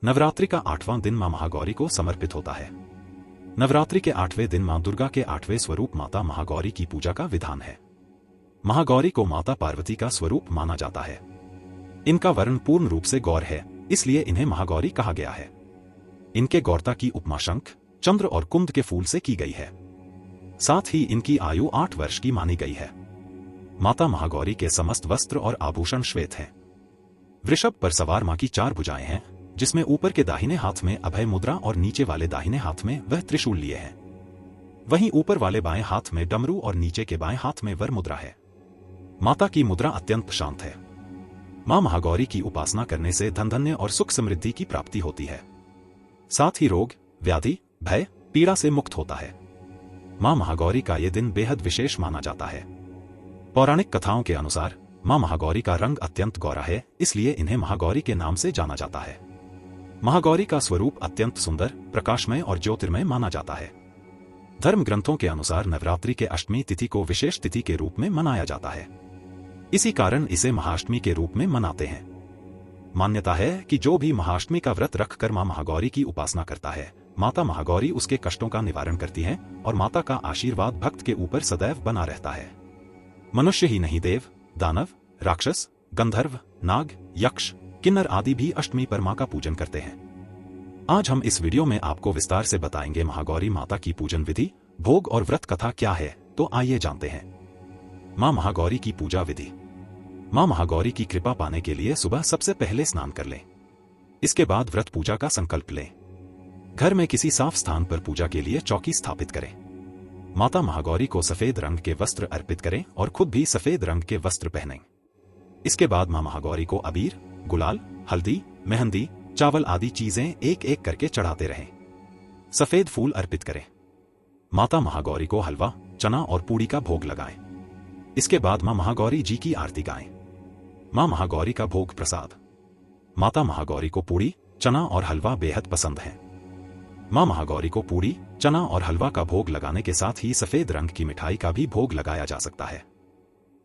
नवरात्रि का 8वां दिन मां महागौरी को समर्पित होता है। नवरात्रि के 8वें दिन मां दुर्गा के 8वें स्वरूप माता महागौरी की पूजा का विधान है। महागौरी को माता पार्वती का स्वरूप माना जाता है। इनका वर्ण पूर्ण रूप से गौर है, इसलिए इन्हें महागौरी कहा गया है। इनके गौरता की उपमा शंख, चंद्र और कुंद के फूल से की गई है। साथ ही इनकी आयु 8 वर्ष की मानी गई है। माता महागौरी के समस्त वस्त्र और आभूषण श्वेत हैं। वृषभ पर सवार मां की 4 भुजाएं हैं, जिसमें ऊपर के दाहिने हाथ में अभय मुद्रा और नीचे वाले दाहिने हाथ में वह त्रिशूल लिए हैं। वहीं ऊपर वाले बाएं हाथ में डमरू और नीचे के बाएं हाथ में वर मुद्रा है। माता की मुद्रा अत्यंत शांत है। मां महागौरी की उपासना करने से धन धान्य और सुख समृद्धि की प्राप्ति होती है। साथ ही रोग, व्याधि, भय, पीड़ा से मुक्त होता है। मां महागौरी का यह दिन बेहद विशेष माना जाता है। पौराणिक कथाओं के अनुसार मां महागौरी का रंग अत्यंत गौरा है, इसलिए इन्हें महागौरी के नाम से जाना जाता है। महागौरी का स्वरूप अत्यंत सुंदर, प्रकाशमय और ज्योतिर्मय माना जाता है। धर्म ग्रंथों के अनुसार नवरात्रि के अष्टमी तिथि को विशेष तिथि के रूप में मनाया जाता है। इसी कारण इसे महाअष्टमी के रूप में मनाते हैं। मान्यता है कि जो भी महाअष्टमी का व्रत रखकर मां महागौरी की उपासना करता है, माता महागौरी उसके कष्टों का निवारण करती हैं और माता का आशीर्वाद भक्त के ऊपर सदैव बना रहता है। मनुष्य ही नहीं, देव, दानव, राक्षस, गंधर्व, नाग, यक्ष, किन्नर आदि भी अष्टमी पर मां का पूजन करते हैं। आज हम इस वीडियो में आपको विस्तार से बताएंगे महागौरी माता की पूजन विधि, भोग और व्रत कथा क्या है। तो आइए जानते हैं। मां महागौरी की पूजा विधि। मां महागौरी की कृपा पाने के लिए सुबह सबसे पहले स्नान कर लें। इसके बाद व्रत पूजा का संकल्प लें। घर में किसी साफ स्थान पर पूजा के लिए चौकी स्थापित करें। माता महागौरी को सफेद रंग के वस्त्र अर्पित करें और खुद भी सफेद रंग के वस्त्र पहनें। इसके बाद मां महागौरी को अबीर, गुलाल, हल्दी, मेहंदी, चावल आदि चीजें एक एक करके चढ़ाते रहें। सफेद फूल अर्पित करें। माता महागौरी को हलवा, चना और पूड़ी का भोग लगाएं। इसके बाद मां महागौरी जी की आरती गाएं। मां महागौरी का भोग प्रसाद। माता महागौरी को पूड़ी, चना और हलवा बेहद पसंद है। मां महागौरी को पूड़ी, चना और हलवा का भोग लगाने के साथ ही सफेद रंग की मिठाई का भी भोग लगाया जा सकता है।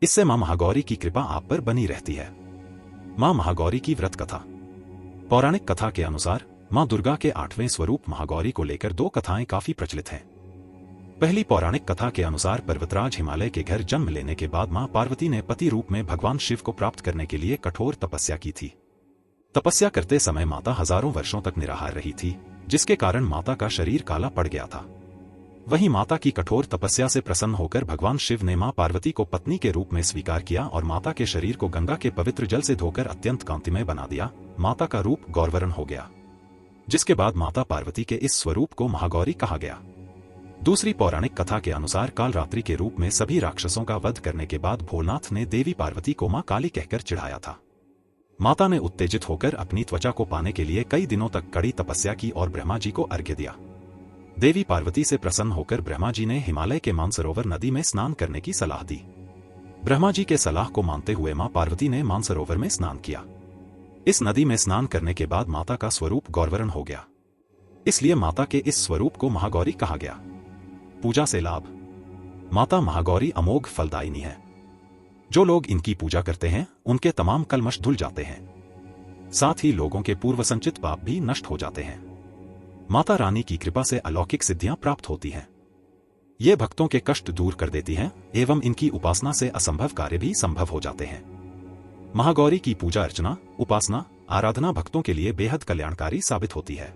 इससे मां महागौरी की कृपा आप पर बनी रहती है। मां महागौरी की व्रत कथा। पौराणिक कथा के अनुसार मां दुर्गा के 8वें स्वरूप महागौरी को लेकर 2 कथाएं काफी प्रचलित हैं। पहली पौराणिक कथा के अनुसार पर्वतराज हिमालय के घर जन्म लेने के बाद मां पार्वती ने पति रूप में भगवान शिव को प्राप्त करने के लिए कठोर तपस्या की थी। तपस्या करते समय माता हजारों वर्षों तक निराहार रही थी, जिसके कारण माता का शरीर काला पड़ गया था। वहीं माता की कठोर तपस्या से प्रसन्न होकर भगवान शिव ने मां पार्वती को पत्नी के रूप में स्वीकार किया और माता के शरीर को गंगा के पवित्र जल से धोकर अत्यंत कांतिमय बना दिया। माता का रूप गौरवर्ण हो गया, जिसके बाद माता पार्वती के इस स्वरूप को महागौरी कहा गया। दूसरी पौराणिक कथा के अनुसार कालरात्रि के रूप में सभी राक्षसों का वध करने के बाद भोलेनाथ ने देवी पार्वती को मां काली कहकर चिढ़ाया था। माता ने उत्तेजित होकर अपनी त्वचा को पाने के लिए कई दिनों तक कड़ी तपस्या की और ब्रह्मा जी को अर्घ्य दिया। देवी पार्वती से प्रसन्न होकर ब्रह्मा जी ने हिमालय के मानसरोवर नदी में स्नान करने की सलाह दी। ब्रह्मा जी के सलाह को मानते हुए मां पार्वती ने मानसरोवर में स्नान किया। इस नदी में स्नान करने के बाद माता का स्वरूप गौरवर्ण हो गया, इसलिए माता के इस स्वरूप को महागौरी कहा गया। पूजा से लाभ। माता महागौरी अमोघ फलदायिनी है। जो लोग इनकी पूजा करते हैं उनके तमाम कलमश धुल जाते हैं। साथ ही लोगों के पूर्व संचित पाप भी नष्ट हो जाते हैं। माता रानी की कृपा से अलौकिक सिद्धियां प्राप्त होती हैं। ये भक्तों के कष्ट दूर कर देती हैं एवं इनकी उपासना से असंभव कार्य भी संभव हो जाते हैं। महागौरी की पूजा अर्चना, उपासना, आराधना भक्तों के लिए बेहद कल्याणकारी साबित होती है।